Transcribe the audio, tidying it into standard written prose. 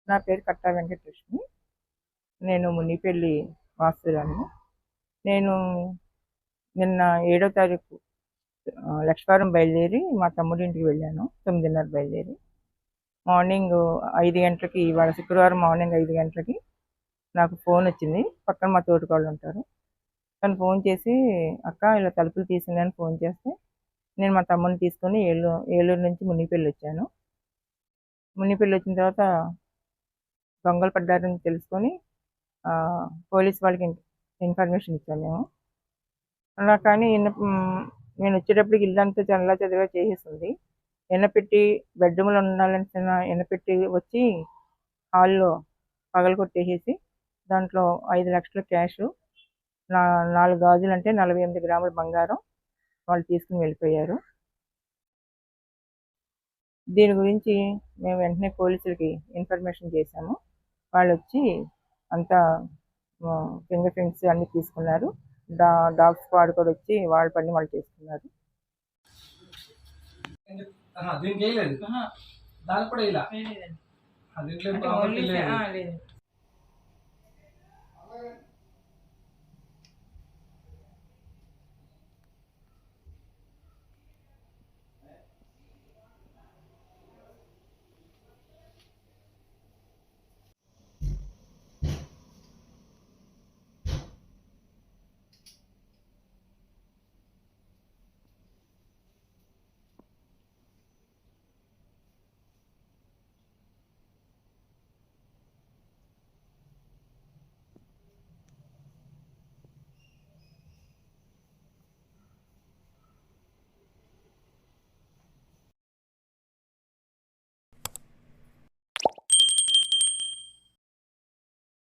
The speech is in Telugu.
నా పేరు కట్టా వెంకటలక్ష్మి. నేను మునిపెల్లి వాస్తురాలిని. నేను నిన్న 7వ తారీఖు లక్ష్మీవారం బయలుదేరి మా తమ్ముడి ఇంటికి వెళ్ళాను. 9:30 బయలుదేరి మార్నింగ్ 5 గంటలకి, ఇవాళ శుక్రవారం మార్నింగ్ 5 గంటలకి నాకు ఫోన్ వచ్చింది. పక్కన మా తోటికోళ్ళు ఉంటారు. తను ఫోన్ చేసి, అక్క ఇలా తలుపులు తీసిందని ఫోన్ చేస్తే, నేను మా తమ్ముడిని తీసుకొని ఏలూరు నుంచి మునిపెల్లి వచ్చాను. మునిపెల్లి వచ్చిన తర్వాత దొంగలు పడ్డారని తెలుసుకొని పోలీస్ వాళ్ళకి ఇన్ఫర్మేషన్ ఇచ్చాను మేము. అలా కానీ నేను వచ్చేటప్పటికి ఇల్లంతా చల్లా చదివా చేసేసింది. ఎన్నపెట్టి బెడ్రూమ్లో ఉండాల్సిన ఎన్నపెట్టి వచ్చి హాల్లో పగలగొట్టేసేసి దాంట్లో 5 లక్షల క్యాషు, 4 గాజులు అంటే 48 గ్రాముల బంగారం వాళ్ళు తీసుకుని వెళ్ళిపోయారు. దీని గురించి మేము వెంటనే పోలీసులకి ఇన్ఫర్మేషన్ చేశాము. వాళ్ళు వచ్చి అంతా ఫింగర్ ప్రింట్స్ అన్నీ తీసుకున్నారు. డాగ్ స్క్వాడ్ కూడా వచ్చి వాళ్ళ పని వాళ్ళు చేసుకున్నారు.